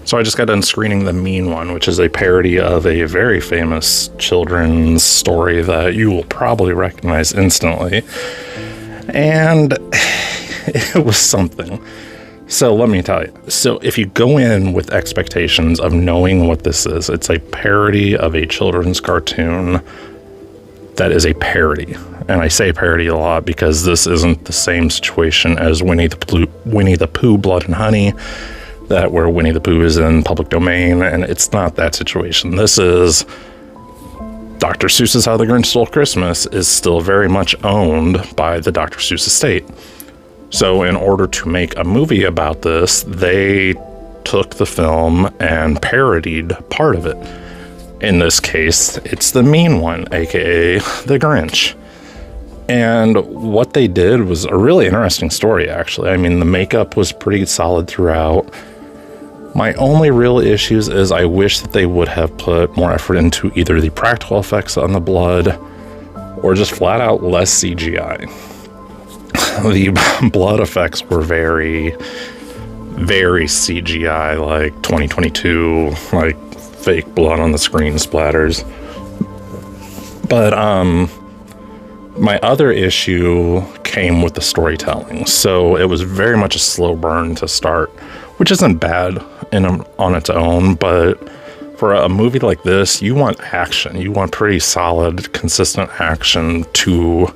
So I just got done screening The Mean One, which is a parody of a very famous children's story that you will probably recognize instantly. And it was something. So let me tell you. So if you go in with expectations of knowing what this is, it's a parody of a children's cartoon that is a parody. And I say parody a lot because this isn't the same situation as Winnie the Pooh, Blood and Honey, that where Winnie the Pooh is in public domain, and it's not that situation. This is Dr. Seuss's How the Grinch Stole Christmas is still very much owned by the Dr. Seuss estate. So in order to make a movie about this, they took the film and parodied part of it. In this case, it's The Mean One, aka The Grinch. And what they did was a really interesting story, actually. I mean, the makeup was pretty solid throughout. My only real issues is I wish that they would have put more effort into either the practical effects on the blood or just flat out less CGI. The blood effects were very, very CGI, like 2022, like fake blood on the screen splatters. But my other issue came with the storytelling. So it was very much a slow burn to start, which isn't bad on its own, but for a movie like this, you want action. You want pretty solid, consistent action to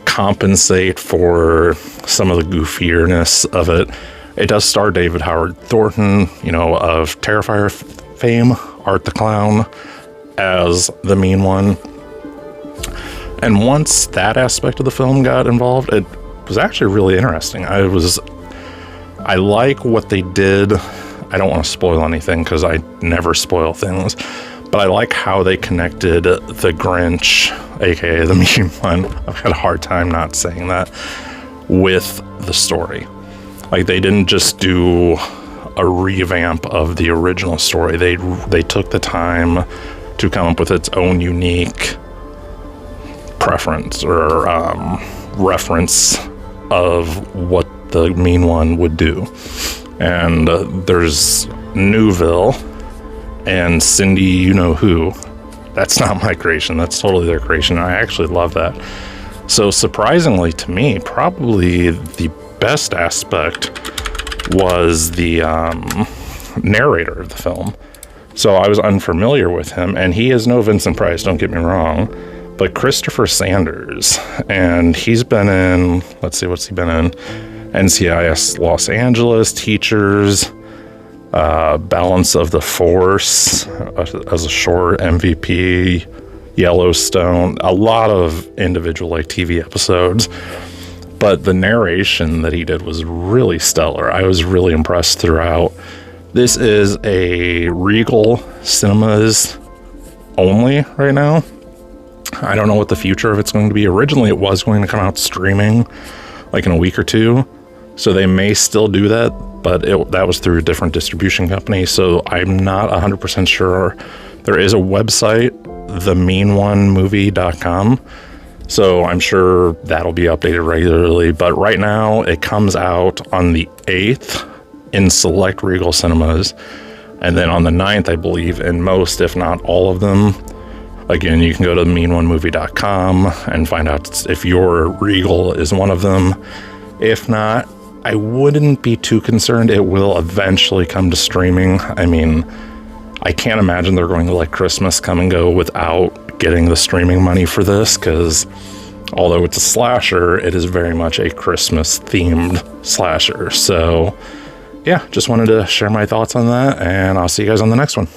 compensate for some of the goofierness of it. It does star David Howard Thornton, of Terrifier fame, Art the Clown, as the Mean One. And once that aspect of the film got involved, it was actually really interesting. I like what they did. I don't want to spoil anything because I never spoil things, but I like how they connected the Grinch, aka the Mean One. I've had a hard time not saying that, with the story. Like, they didn't just do a revamp of the original story. They took the time to come up with its own unique preference or reference of what the Mean One would do. And there's Newville and Cindy You-Know-Who. That's not my creation. That's totally their creation. I actually love that. So surprisingly to me, probably the best aspect was the narrator of the film. So I was unfamiliar with him, and he is no Vincent Price, don't get me wrong, but Christopher Sanders. And he's been in, let's see, what's he been in? NCIS Los Angeles, Teachers, Balance of the Force as a short, MVP, Yellowstone, a lot of individual TV episodes. But the narration that he did was really stellar. I was really impressed throughout. This is a Regal Cinemas only right now. I don't know what the future of it's going to be. Originally, it was going to come out streaming like in a week or two. So they may still do that, but that was through a different distribution company. So I'm not 100% sure. There is a website, themeanonemovie.com. So I'm sure that'll be updated regularly. But right now it comes out on the 8th in select Regal cinemas. And then on the 9th, I believe, in most, if not all of them. Again, you can go to themeanonemovie.com and find out if your Regal is one of them. If not, I wouldn't be too concerned. It will eventually come to streaming. I mean, I can't imagine they're going to let Christmas come and go without getting the streaming money for this, because although it's a slasher, it is very much a Christmas-themed slasher. So, yeah, just wanted to share my thoughts on that, and I'll see you guys on the next one.